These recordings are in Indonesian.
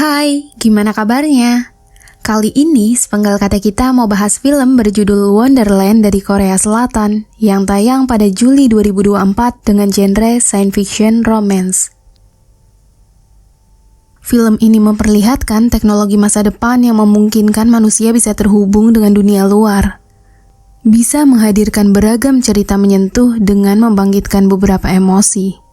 Hai, gimana kabarnya? Kali ini sepenggal kata kita mau bahas film berjudul Wonderland dari Korea Selatan yang tayang pada Juli 2024 dengan genre science fiction romance. Film ini memperlihatkan teknologi masa depan yang memungkinkan manusia bisa terhubung dengan dunia luar. Bisa menghadirkan beragam cerita menyentuh dengan membangkitkan beberapa emosi.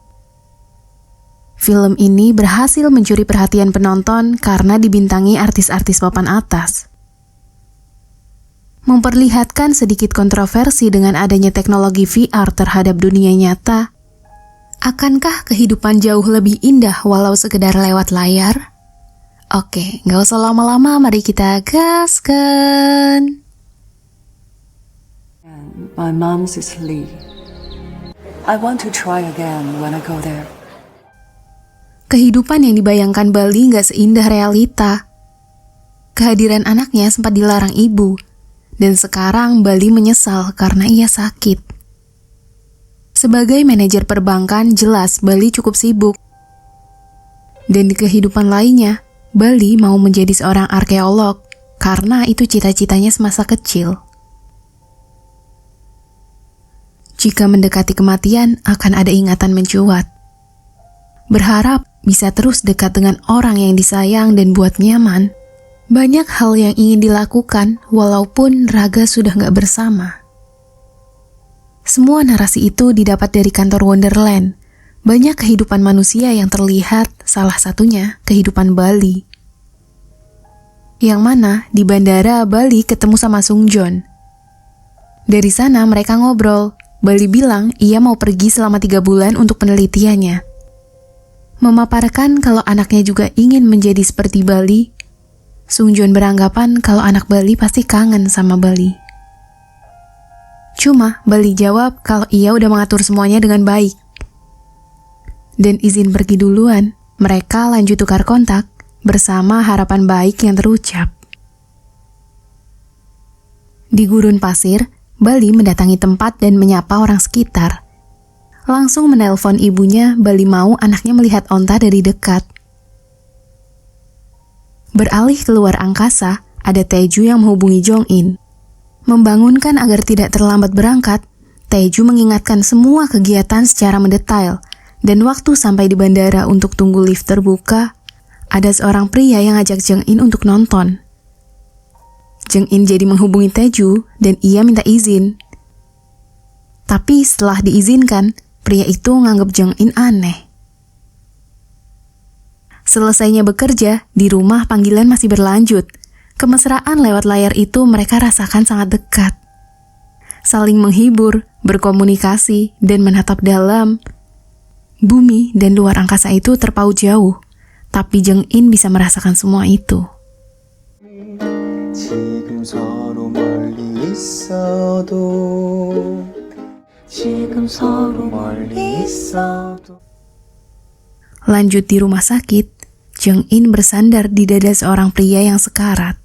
Film ini berhasil mencuri perhatian penonton karena dibintangi artis-artis papan atas. Memperlihatkan sedikit kontroversi dengan adanya teknologi VR terhadap dunia nyata. Akankah kehidupan jauh lebih indah walau sekedar lewat layar? Oke, gak usah lama-lama, mari kita gaskan. My mom's is Lee. I want to try again when I go there. Kehidupan yang dibayangkan Bali gak seindah realita. Kehadiran anaknya sempat dilarang ibu, dan sekarang Bali menyesal karena ia sakit. Sebagai manajer perbankan, jelas Bali cukup sibuk. Dan di kehidupan lainnya, Bali mau menjadi seorang arkeolog, karena itu cita-citanya semasa kecil. Jika mendekati kematian, akan ada ingatan mencuat. Berharap bisa terus dekat dengan orang yang disayang dan buat nyaman. Banyak hal yang ingin dilakukan walaupun raga sudah gak bersama. Semua narasi itu didapat dari kantor Wonderland. Banyak kehidupan manusia yang terlihat, salah satunya kehidupan Bali. Yang mana di bandara Bali ketemu sama Sung Joon. Dari sana mereka ngobrol. Bali bilang ia mau pergi selama 3 bulan untuk penelitiannya. Memaparkan kalau anaknya juga ingin menjadi seperti Bali. Sung Joon beranggapan kalau anak Bali pasti kangen sama Bali. Cuma Bali jawab kalau ia udah mengatur semuanya dengan baik. Dan izin pergi duluan, mereka lanjut tukar kontak bersama harapan baik yang terucap. Di gurun pasir, Bali mendatangi tempat dan menyapa orang sekitar. Langsung menelpon ibunya, Bali mau anaknya melihat onta dari dekat. Beralih keluar angkasa, ada Taeju yang menghubungi Jong-in. Membangunkan agar tidak terlambat berangkat, Taeju mengingatkan semua kegiatan secara mendetail, dan waktu sampai di bandara untuk tunggu lift terbuka, ada seorang pria yang ngajak Jong-in untuk nonton. Jong-in jadi menghubungi Taeju, dan ia minta izin. Tapi setelah diizinkan, pria itu nganggap Jong-in aneh. Selesainya bekerja, di rumah panggilan masih berlanjut. Kemesraan lewat layar itu mereka rasakan sangat dekat. Saling menghibur, berkomunikasi, dan menatap dalam. Bumi dan luar angkasa itu terpaut jauh, tapi Jong-in bisa merasakan semua itu. 지금 서로 멀리 있어도 지금 서로 멀리 있어도. Lanjut di rumah sakit, Jong-in bersandar di dada seorang pria yang sekarat.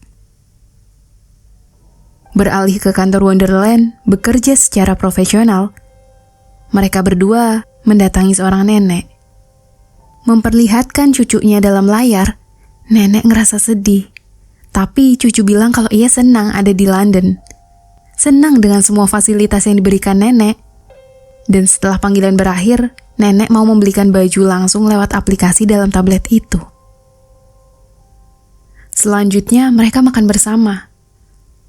Beralih ke kantor Wonderland, bekerja secara profesional, mereka berdua mendatangi seorang nenek. Memperlihatkan cucunya dalam layar, nenek ngerasa sedih. Tapi cucu bilang kalau ia senang ada di London. Senang dengan semua fasilitas yang diberikan nenek. Dan setelah panggilan berakhir, nenek mau membelikan baju langsung lewat aplikasi dalam tablet itu. Selanjutnya mereka makan bersama.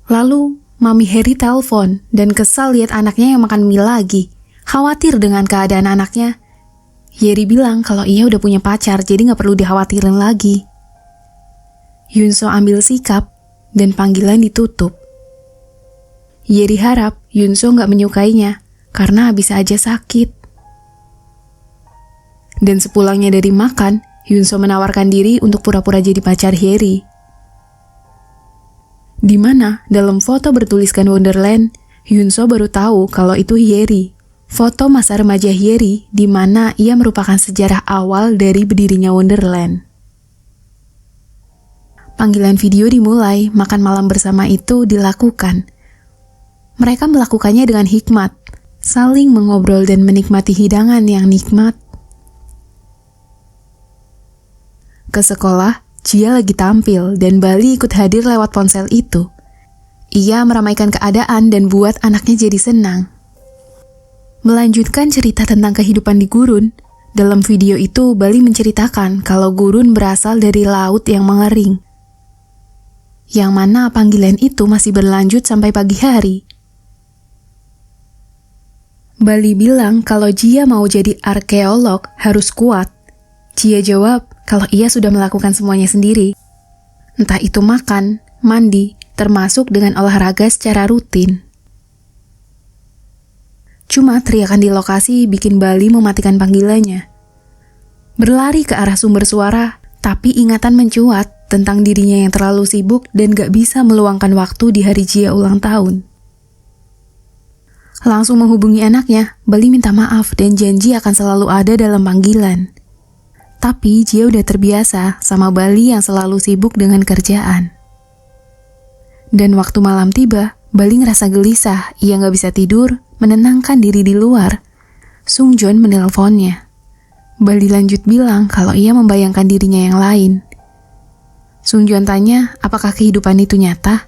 Lalu Mami Harry telepon dan kesal lihat anaknya yang makan mie lagi. Khawatir dengan keadaan anaknya. Yeri bilang kalau ia udah punya pacar jadi gak perlu dikhawatirin lagi. Yunso ambil sikap dan panggilan ditutup. Yeri harap Yunso gak menyukainya karena bisa aja sakit. Dan sepulangnya dari makan, Yunso menawarkan diri untuk pura-pura jadi pacar Yeri. Di mana dalam foto bertuliskan Wonderland, Yunso baru tahu kalau itu Yeri. Foto masa remaja Yeri di mana ia merupakan sejarah awal dari berdirinya Wonderland. Panggilan video dimulai, makan malam bersama itu dilakukan. Mereka melakukannya dengan hikmat, saling mengobrol dan menikmati hidangan yang nikmat. Ke sekolah, Jia lagi tampil dan Bali ikut hadir lewat ponsel itu. Ia meramaikan keadaan dan buat anaknya jadi senang. Melanjutkan cerita tentang kehidupan di gurun, dalam video itu Bali menceritakan kalau gurun berasal dari laut yang mengering. Yang mana panggilan itu masih berlanjut sampai pagi hari. Bali bilang kalau Jia mau jadi arkeolog harus kuat. Jia jawab kalau ia sudah melakukan semuanya sendiri. Entah itu makan, mandi, termasuk dengan olahraga secara rutin. Cuma teriakan di lokasi bikin Bali mematikan panggilannya. Berlari ke arah sumber suara, tapi ingatan mencuat tentang dirinya yang terlalu sibuk dan gak bisa meluangkan waktu di hari Jia ulang tahun. Langsung menghubungi anaknya, Bali minta maaf dan janji akan selalu ada dalam panggilan. Tapi Jia udah terbiasa sama Bali yang selalu sibuk dengan kerjaan. Dan waktu malam tiba, Bali ngerasa gelisah, ia gak bisa tidur, menenangkan diri di luar. Sung Joon menelponnya. Bali lanjut bilang kalau ia membayangkan dirinya yang lain. Sung Joon tanya, apakah kehidupan itu nyata?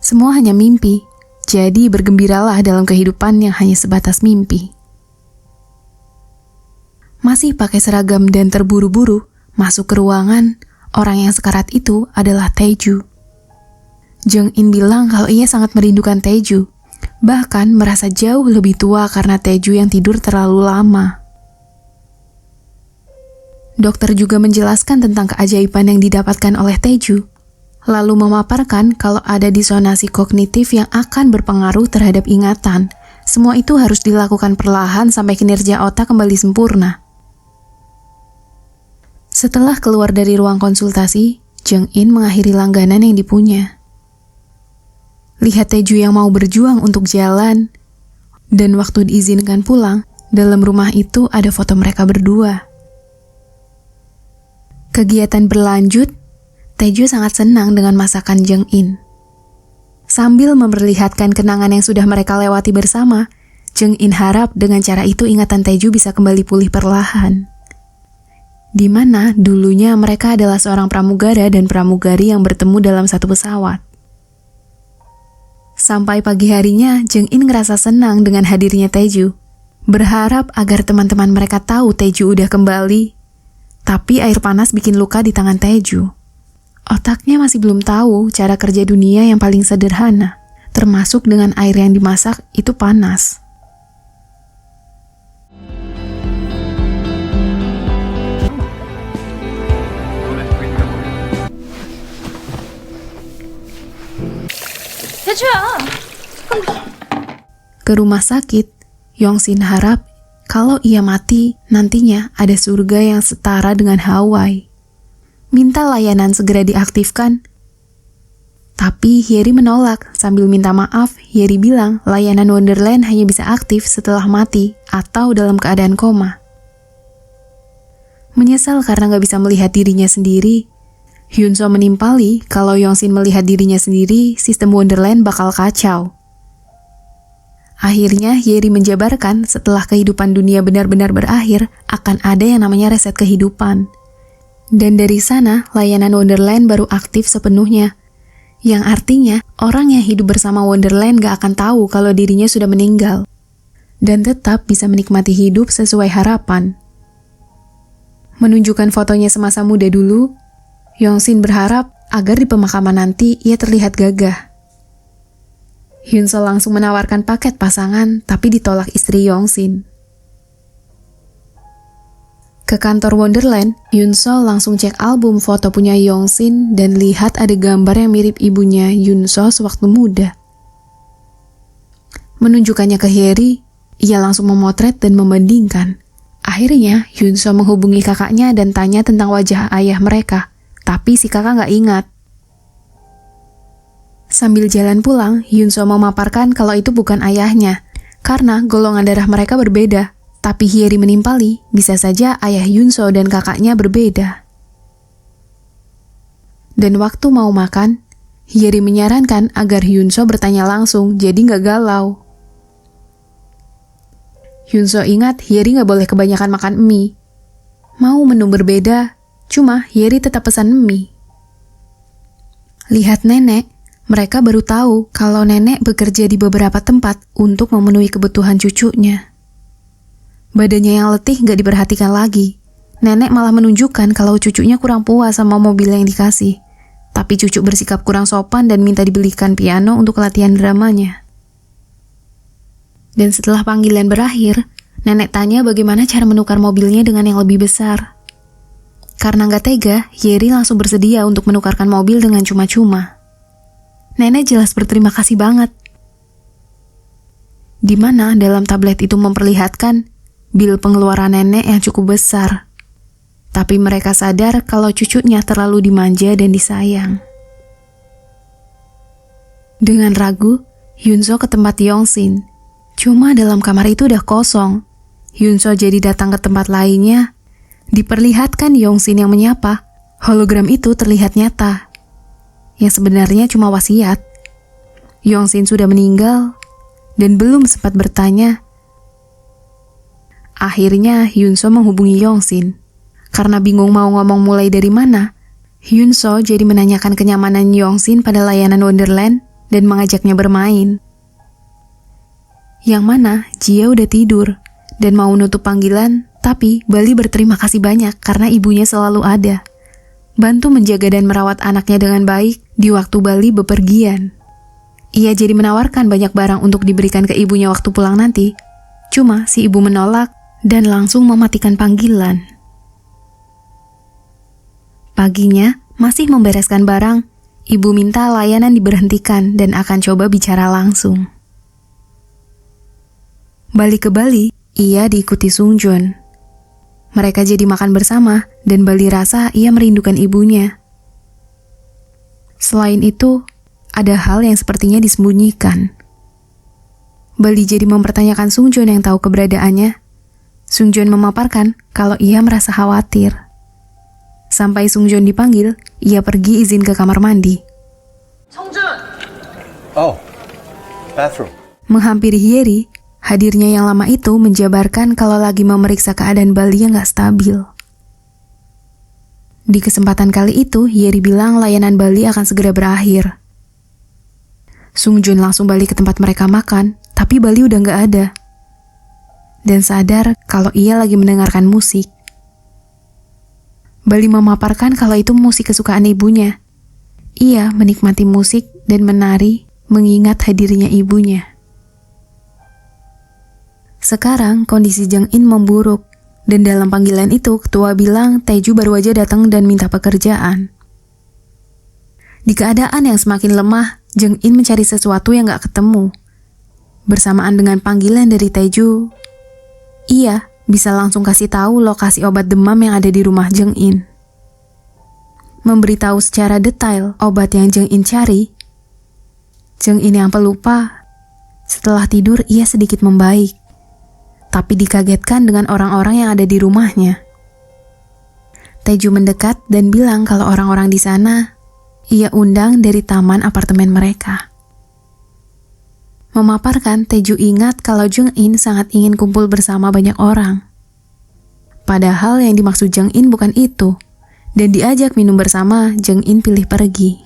Semua hanya mimpi, jadi bergembiralah dalam kehidupan yang hanya sebatas mimpi. Masih pakai seragam dan terburu-buru, masuk ke ruangan, orang yang sekarat itu adalah Taeju. Jung In bilang kalau ia sangat merindukan Taeju, bahkan merasa jauh lebih tua karena Taeju yang tidur terlalu lama. Dokter juga menjelaskan tentang keajaiban yang didapatkan oleh Taeju, lalu memaparkan kalau ada disonansi kognitif yang akan berpengaruh terhadap ingatan. Semua itu harus dilakukan perlahan sampai kinerja otak kembali sempurna. Setelah keluar dari ruang konsultasi, Jung In mengakhiri langganan yang dipunya. Lihat Taeju yang mau berjuang untuk jalan, dan waktu diizinkan pulang, dalam rumah itu ada foto mereka berdua. Kegiatan berlanjut, Taeju sangat senang dengan masakan Jung In. Sambil memperlihatkan kenangan yang sudah mereka lewati bersama, Jung In harap dengan cara itu ingatan Taeju bisa kembali pulih perlahan. Di mana dulunya mereka adalah seorang pramugara dan pramugari yang bertemu dalam satu pesawat. Sampai pagi harinya, Jung In ngerasa senang dengan hadirnya Taeju. Berharap agar teman-teman mereka tahu Taeju udah kembali. Tapi air panas bikin luka di tangan Taeju. Otaknya masih belum tahu cara kerja dunia yang paling sederhana, termasuk dengan air yang dimasak itu panas. Ke rumah sakit, Yongsin harap kalau ia mati, nantinya ada surga yang setara dengan Hawaii. Minta layanan segera diaktifkan. Tapi Hyeri menolak. Sambil minta maaf, Hyeri bilang layanan Wonderland hanya bisa aktif setelah mati atau dalam keadaan koma. Menyesal karena gak bisa melihat dirinya sendiri, Hyunso menimpali kalau Yongsin melihat dirinya sendiri, sistem Wonderland bakal kacau. Akhirnya Hyeri menjabarkan setelah kehidupan dunia benar-benar berakhir, akan ada yang namanya reset kehidupan. Dan dari sana, layanan Wonderland baru aktif sepenuhnya. Yang artinya, orang yang hidup bersama Wonderland gak akan tahu kalau dirinya sudah meninggal. Dan tetap bisa menikmati hidup sesuai harapan. Menunjukkan fotonya semasa muda dulu, Yongsin berharap agar di pemakaman nanti ia terlihat gagah. Hyunso langsung menawarkan paket pasangan, tapi ditolak istri Yongsin. Ke kantor Wonderland, Hyunso langsung cek album foto punya Yongsin dan lihat ada gambar yang mirip ibunya Hyunso sewaktu muda. Menunjukkannya ke Hyeri, ia langsung memotret dan membandingkan. Akhirnya, Hyunso menghubungi kakaknya dan tanya tentang wajah ayah mereka. Tapi si kakak nggak ingat. Sambil jalan pulang, Hyunso memaparkan kalau itu bukan ayahnya, karena golongan darah mereka berbeda. Tapi Hyeri menimpali, bisa saja ayah Hyunso dan kakaknya berbeda. Dan waktu mau makan, Hyeri menyarankan agar Hyunso bertanya langsung, jadi nggak galau. Hyunso ingat Hyeri nggak boleh kebanyakan makan mie. Mau menu berbeda, cuma Hyeri tetap pesan mie. Lihat nenek, mereka baru tahu kalau nenek bekerja di beberapa tempat untuk memenuhi kebutuhan cucunya. Badannya yang letih gak diperhatikan lagi. Nenek malah menunjukkan kalau cucunya kurang puas sama mobil yang dikasih. Tapi cucu bersikap kurang sopan dan minta dibelikan piano untuk latihan dramanya. Dan setelah panggilan berakhir, nenek tanya bagaimana cara menukar mobilnya dengan yang lebih besar. Karena gak tega, Yeri langsung bersedia untuk menukarkan mobil dengan cuma-cuma. Nenek jelas berterima kasih banget. Di mana dalam tablet itu memperlihatkan bil pengeluaran nenek yang cukup besar. Tapi mereka sadar kalau cucunya terlalu dimanja dan disayang. Dengan ragu, Hyunso ke tempat Yongsin. Cuma dalam kamar itu udah kosong. Hyunso jadi datang ke tempat lainnya. Diperlihatkan Yongsin yang menyapa. Hologram itu terlihat nyata. Yang sebenarnya cuma wasiat. Yongsin sudah meninggal dan belum sempat bertanya. Akhirnya Hyunso menghubungi Yongsin. Karena bingung mau ngomong mulai dari mana, Hyunso jadi menanyakan kenyamanan Yongsin pada layanan Wonderland dan mengajaknya bermain. Yang mana Jia udah tidur dan mau nutup panggilan, tapi Bali berterima kasih banyak karena ibunya selalu ada. Bantu menjaga dan merawat anaknya dengan baik di waktu Bali bepergian. Ia jadi menawarkan banyak barang untuk diberikan ke ibunya waktu pulang nanti. Cuma si ibu menolak dan langsung mematikan panggilan. Paginya, masih membereskan barang, ibu minta layanan diberhentikan dan akan coba bicara langsung. Balik ke Bali, ia diikuti Sungjun. Mereka jadi makan bersama dan Bali rasa ia merindukan ibunya. Selain itu, ada hal yang sepertinya disembunyikan. Bali jadi mempertanyakan Sungjun yang tahu keberadaannya. Sungjun memaparkan kalau ia merasa khawatir. Sampai Sungjun dipanggil, ia pergi izin ke kamar mandi. Oh, bathroom. Menghampiri Yeri, hadirnya yang lama itu menjabarkan kalau lagi memeriksa keadaan Bali yang gak stabil. Di kesempatan kali itu, Yeri bilang layanan Bali akan segera berakhir. Sungjun langsung balik ke tempat mereka makan, tapi Bali udah gak ada. Dan sadar kalau ia lagi mendengarkan musik. Bali memaparkan kalau itu musik kesukaan ibunya. Ia menikmati musik dan menari mengingat hadirnya ibunya. Sekarang kondisi Jung In memburuk dan dalam panggilan itu ketua bilang Taeju baru aja datang dan minta pekerjaan. Di keadaan yang semakin lemah, Jung In mencari sesuatu yang gak ketemu. Bersamaan dengan panggilan dari Taeju, ia bisa langsung kasih tahu lokasi obat demam yang ada di rumah Jung In. Memberitahu secara detail obat yang Jung In cari. Jung In yang pelupa, setelah tidur ia sedikit membaik, tapi dikagetkan dengan orang-orang yang ada di rumahnya. Taeju mendekat dan bilang kalau orang-orang di sana ia undang dari taman apartemen mereka. Memaparkan Taeju ingat kalau Jung In sangat ingin kumpul bersama banyak orang. Padahal yang dimaksud Jung In bukan itu, dan diajak minum bersama, Jung In pilih pergi.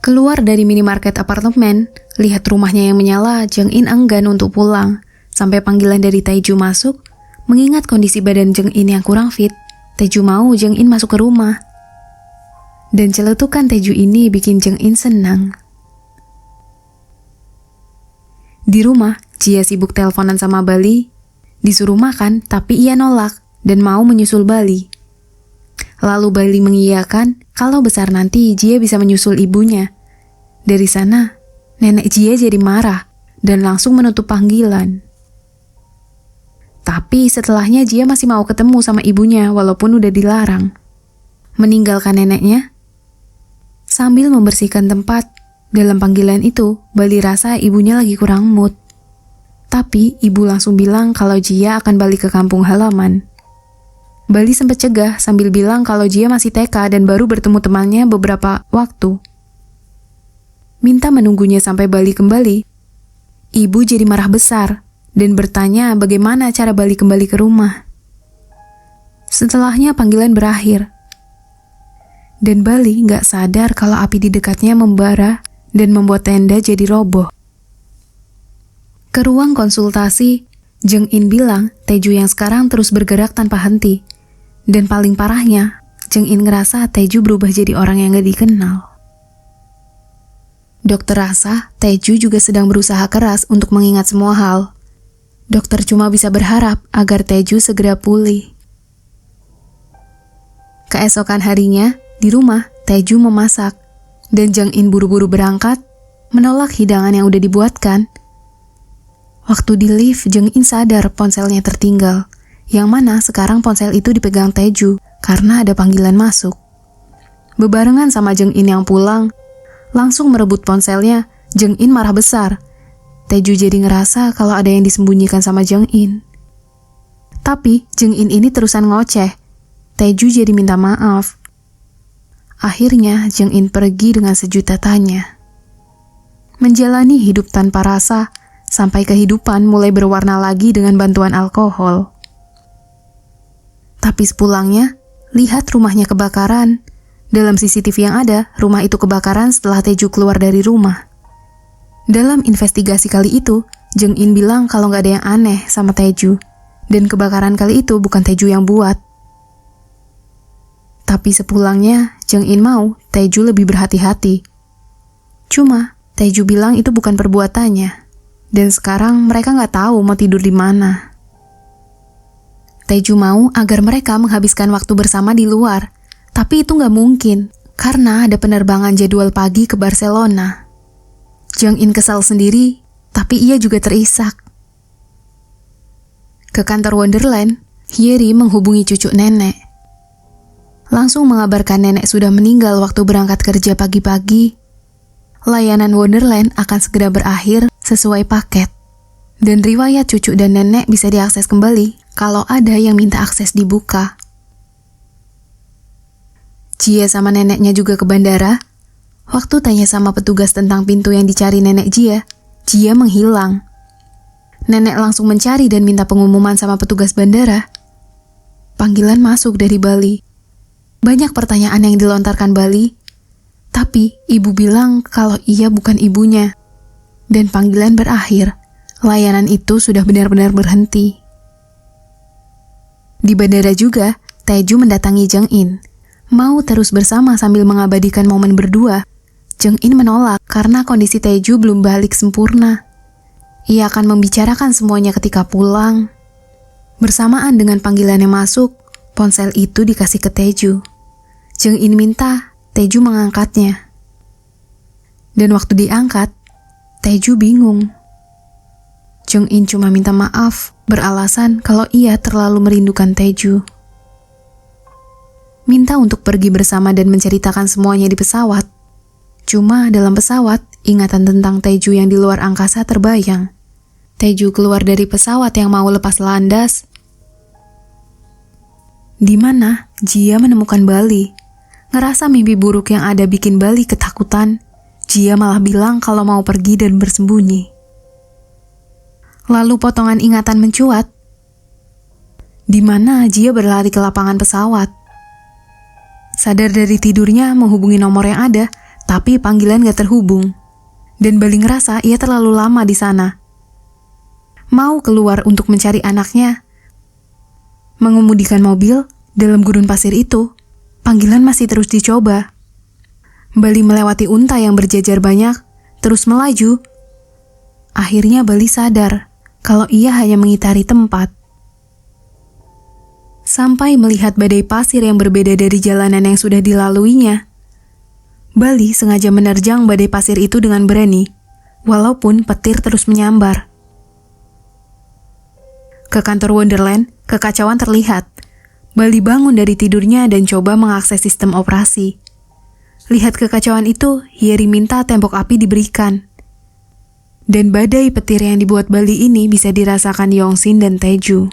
Keluar dari minimarket apartemen, lihat rumahnya yang menyala, Jung In enggan untuk pulang, sampai panggilan dari Taeju masuk, mengingat kondisi badan Jung In yang kurang fit, Taeju mau Jung In masuk ke rumah. Dan celetukan Taeju ini bikin Jung In senang. Di rumah, Jia sibuk teleponan sama Bali, disuruh makan tapi ia nolak dan mau menyusul Bali. Lalu Bali mengiyakan kalau besar nanti Jia bisa menyusul ibunya. Dari sana, nenek Jia jadi marah dan langsung menutup panggilan. Tapi setelahnya Jia masih mau ketemu sama ibunya walaupun udah dilarang. Meninggalkan neneknya, sambil membersihkan tempat. Dalam panggilan itu, Bali rasa ibunya lagi kurang mood. Tapi ibu langsung bilang kalau Jia akan balik ke kampung halaman. Bali sempat cegah sambil bilang kalau Jia masih TK dan baru bertemu temannya beberapa waktu. Minta menunggunya sampai Bali kembali. Ibu jadi marah besar dan bertanya bagaimana cara Bali kembali ke rumah. Setelahnya panggilan berakhir. Dan Bali nggak sadar kalau api di dekatnya membara dan membuat tenda jadi roboh. Ke ruang konsultasi, Jeng In bilang Taeju yang sekarang terus bergerak tanpa henti. Dan paling parahnya, Jeng In ngerasa Taeju berubah jadi orang yang gak dikenal. Dokter rasa Taeju juga sedang berusaha keras untuk mengingat semua hal. Dokter cuma bisa berharap agar Taeju segera pulih. Keesokan harinya, di rumah, Taeju memasak. Dan Jeng In buru-buru berangkat, menolak hidangan yang udah dibuatkan. Waktu di lift, Jeng In sadar ponselnya tertinggal, yang mana sekarang ponsel itu dipegang Taeju karena ada panggilan masuk. Bebarengan sama Jeng In yang pulang, langsung merebut ponselnya, Jeng In marah besar. Taeju jadi ngerasa kalau ada yang disembunyikan sama Jeng In. Tapi Jeng In ini terusan ngoceh. Taeju jadi minta maaf. Akhirnya Jeng In pergi dengan sejuta tanya. Menjalani hidup tanpa rasa, sampai kehidupan mulai berwarna lagi dengan bantuan alkohol. Tapi sepulangnya, lihat rumahnya kebakaran. Dalam CCTV yang ada, rumah itu kebakaran setelah Taeju keluar dari rumah. Dalam investigasi kali itu, Jeng In bilang kalau nggak ada yang aneh sama Taeju. Dan kebakaran kali itu bukan Taeju yang buat. Tapi sepulangnya, Jeng In mau Taeju lebih berhati-hati. Cuma, Taeju bilang itu bukan perbuatannya. Dan sekarang mereka nggak tahu mau tidur di mana. Taeju mau agar mereka menghabiskan waktu bersama di luar. Tapi itu nggak mungkin, karena ada penerbangan jadwal pagi ke Barcelona. Jeng In kesal sendiri, tapi ia juga terisak. Ke kantor Wonderland, Hyeri menghubungi cucu nenek. Langsung mengabarkan nenek sudah meninggal waktu berangkat kerja pagi-pagi. Layanan Wonderland akan segera berakhir sesuai paket. Dan riwayat cucu dan nenek bisa diakses kembali kalau ada yang minta akses dibuka. Jia sama neneknya juga ke bandara. Waktu tanya sama petugas tentang pintu yang dicari nenek Jia menghilang. Nenek langsung mencari dan minta pengumuman sama petugas bandara. Panggilan masuk dari Bali. Banyak pertanyaan yang dilontarkan Bali. Tapi ibu bilang kalau ia bukan ibunya. Dan panggilan berakhir. Layanan itu sudah benar-benar berhenti. Di bandara juga, Taeju mendatangi Jeng In. Mau terus bersama sambil mengabadikan momen berdua. Jeng In menolak karena kondisi Taeju belum balik sempurna. Ia akan membicarakan semuanya ketika pulang. Bersamaan dengan panggilan yang masuk, ponsel itu dikasih ke Taeju. Jeng In minta Taeju mengangkatnya. Dan waktu diangkat, Taeju bingung. Jeng In cuma minta maaf, beralasan kalau ia terlalu merindukan Taeju. Minta untuk pergi bersama dan menceritakan semuanya di pesawat. Cuma dalam pesawat, ingatan tentang Taeju yang di luar angkasa terbayang. Taeju keluar dari pesawat yang mau lepas landas. Di mana Jia menemukan Bali. Ngerasa mimpi buruk yang ada bikin Bali ketakutan. Jia malah bilang kalau mau pergi dan bersembunyi. Lalu potongan ingatan mencuat. Di mana Jia berlari ke lapangan pesawat. Sadar dari tidurnya menghubungi nomor yang ada, tapi panggilan gak terhubung. Dan Bali ngerasa ia terlalu lama di sana. Mau keluar untuk mencari anaknya. Mengemudikan mobil dalam gurun pasir itu, panggilan masih terus dicoba. Bali melewati unta yang berjajar banyak, terus melaju. Akhirnya Bali sadar kalau ia hanya mengitari tempat. Sampai melihat badai pasir yang berbeda dari jalanan yang sudah dilaluinya. Bali sengaja menerjang badai pasir itu dengan berani, walaupun petir terus menyambar. Ke kantor Wonderland, kekacauan terlihat. Bali bangun dari tidurnya dan coba mengakses sistem operasi. Lihat kekacauan itu, Hyeri minta tembok api diberikan. Dan badai petir yang dibuat Bali ini bisa dirasakan Yongsin dan Taeju.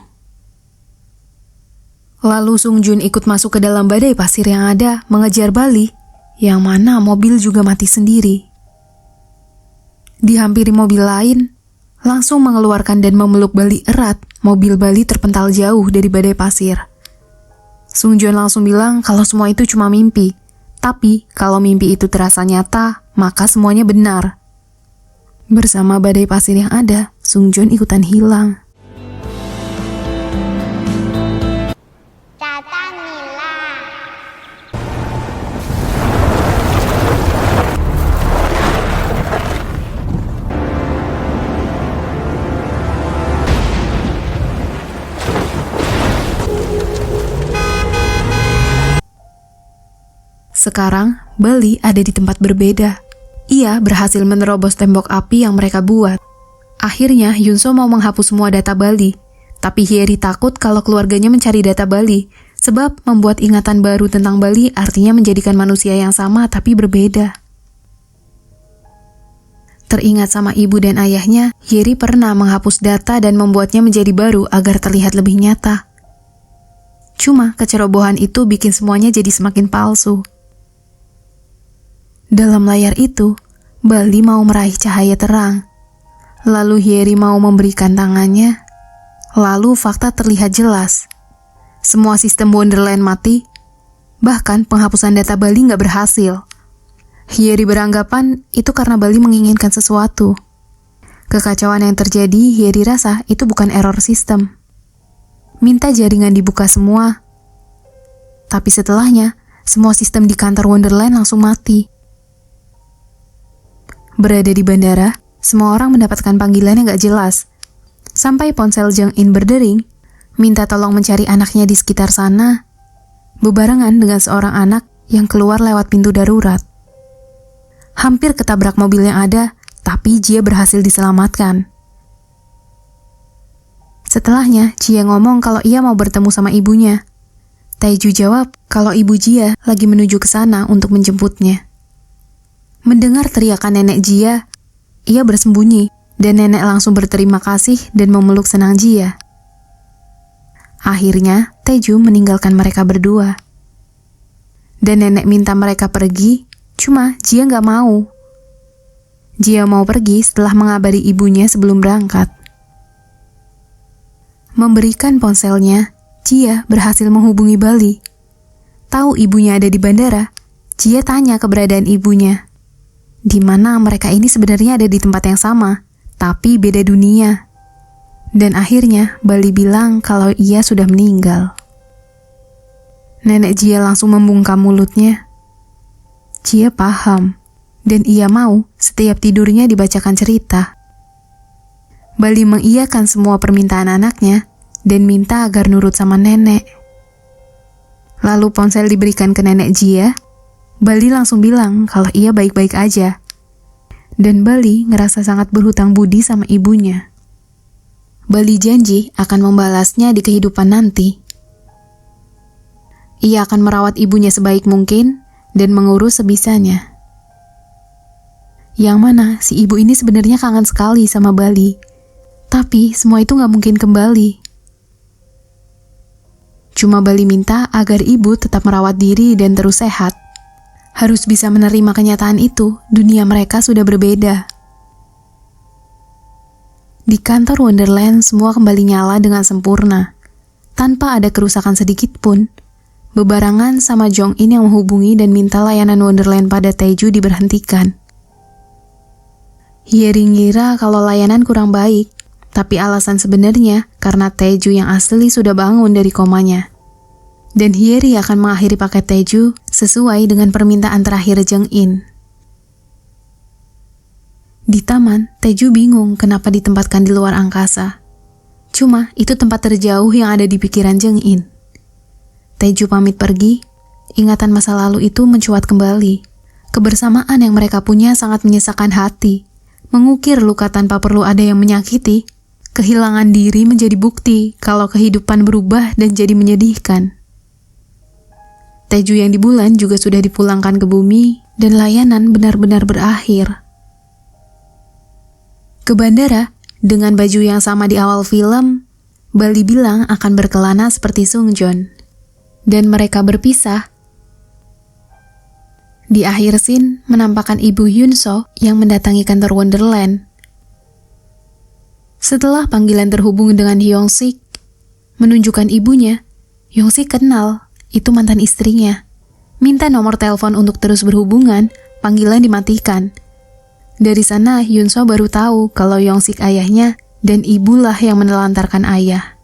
Lalu Sung Jun ikut masuk ke dalam badai pasir yang ada, mengejar Bali, yang mana mobil juga mati sendiri. Dihampiri mobil lain, langsung mengeluarkan dan memeluk Bali erat. Mobil Bali terpental jauh dari badai pasir. Sung Jun langsung bilang kalau semua itu cuma mimpi. Tapi kalau mimpi itu terasa nyata, maka semuanya benar. Bersama badai pasir yang ada, Sung Joon ikutan hilang. Sekarang, Bali ada di tempat berbeda. Ia berhasil menerobos tembok api yang mereka buat. Akhirnya, Yunso mau menghapus semua data Bali. Tapi Hyeri takut kalau keluarganya mencari data Bali, sebab membuat ingatan baru tentang Bali artinya menjadikan manusia yang sama tapi berbeda. Teringat sama ibu dan ayahnya, Hyeri pernah menghapus data dan membuatnya menjadi baru agar terlihat lebih nyata. Cuma kecerobohan itu bikin semuanya jadi semakin palsu. Dalam layar itu, Bali mau meraih cahaya terang. Lalu Hyeri mau memberikan tangannya. Lalu fakta terlihat jelas. Semua sistem Wonderland mati. Bahkan penghapusan data Bali nggak berhasil. Hyeri beranggapan itu karena Bali menginginkan sesuatu. Kekacauan yang terjadi, Hyeri rasa itu bukan error sistem. Minta jaringan dibuka semua. Tapi setelahnya, semua sistem di kantor Wonderland langsung mati. Berada di bandara, semua orang mendapatkan panggilan yang gak jelas. Sampai ponsel Jung In berdering, minta tolong mencari anaknya di sekitar sana, bebarengan dengan seorang anak yang keluar lewat pintu darurat. Hampir ketabrak mobil yang ada, tapi Jia berhasil diselamatkan. Setelahnya, Jia ngomong kalau ia mau bertemu sama ibunya. Taeju jawab kalau ibu Jia lagi menuju ke sana untuk menjemputnya. Mendengar teriakan nenek Jia, ia bersembunyi dan nenek langsung berterima kasih dan memeluk senang Jia. Akhirnya, Taeju meninggalkan mereka berdua. Dan nenek minta mereka pergi, cuma Jia nggak mau. Jia mau pergi setelah mengabari ibunya sebelum berangkat. Memberikan ponselnya, Jia berhasil menghubungi Bali. Tahu ibunya ada di bandara, Jia tanya keberadaan ibunya. Di mana mereka ini sebenarnya ada di tempat yang sama, tapi beda dunia. Dan akhirnya Bali bilang kalau ia sudah meninggal. Nenek Jia langsung membungkam mulutnya. Jia paham, dan ia mau setiap tidurnya dibacakan cerita. Bali mengiyakan semua permintaan anaknya dan minta agar nurut sama nenek. Lalu ponsel diberikan ke nenek Jia. Bali langsung bilang kalau ia baik-baik aja. Dan Bali ngerasa sangat berhutang budi sama ibunya. Bali janji akan membalasnya di kehidupan nanti. Ia akan merawat ibunya sebaik mungkin dan mengurus sebisanya. Yang mana si ibu ini sebenarnya kangen sekali sama Bali. Tapi semua itu gak mungkin kembali. Cuma Bali minta agar ibu tetap merawat diri dan terus sehat. Harus bisa menerima kenyataan itu, dunia mereka sudah berbeda. Di kantor Wonderland, semua kembali nyala dengan sempurna. Tanpa ada kerusakan sedikit pun, bebarengan sama Jung In yang menghubungi dan minta layanan Wonderland pada Taeju diberhentikan. Hyeri ngira kalau layanan kurang baik, tapi alasan sebenarnya karena Taeju yang asli sudah bangun dari komanya. Dan Hyeri akan mengakhiri paket Taeju sesuai dengan permintaan terakhir Jung In. Di taman, Taeju bingung kenapa ditempatkan di luar angkasa. Cuma itu tempat terjauh yang ada di pikiran Jung In. Taeju pamit pergi, ingatan masa lalu itu mencuat kembali. Kebersamaan yang mereka punya sangat menyesakkan hati. Mengukir luka tanpa perlu ada yang menyakiti, kehilangan diri menjadi bukti kalau kehidupan berubah dan jadi menyedihkan. Taeju yang di bulan juga sudah dipulangkan ke bumi dan layanan benar-benar berakhir. Ke bandara, dengan baju yang sama di awal film, Bali bilang akan berkelana seperti Sung Joon. Dan mereka berpisah. Di akhir scene, menampakkan ibu Yunso yang mendatangi kantor Wonderland. Setelah panggilan terhubung dengan Hyung-sik, menunjukkan ibunya, Hyung-sik kenal, itu mantan istrinya. Minta nomor telepon untuk terus berhubungan, panggilan dimatikan. Dari sana, Yunso baru tahu kalau Yongsik ayahnya dan ibulah yang menelantarkan ayah.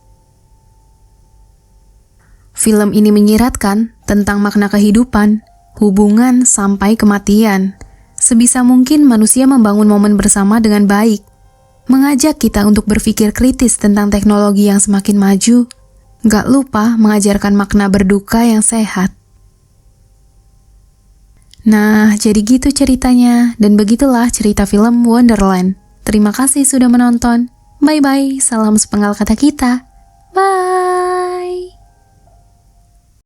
Film ini menyiratkan tentang makna kehidupan, hubungan sampai kematian. Sebisa mungkin manusia membangun momen bersama dengan baik, mengajak kita untuk berpikir kritis tentang teknologi yang semakin maju, gak lupa mengajarkan makna berduka yang sehat. Nah, jadi gitu ceritanya, dan begitulah cerita film Wonderland. Terima kasih sudah menonton. Bye-bye, salam sepenggal kata kita. Bye!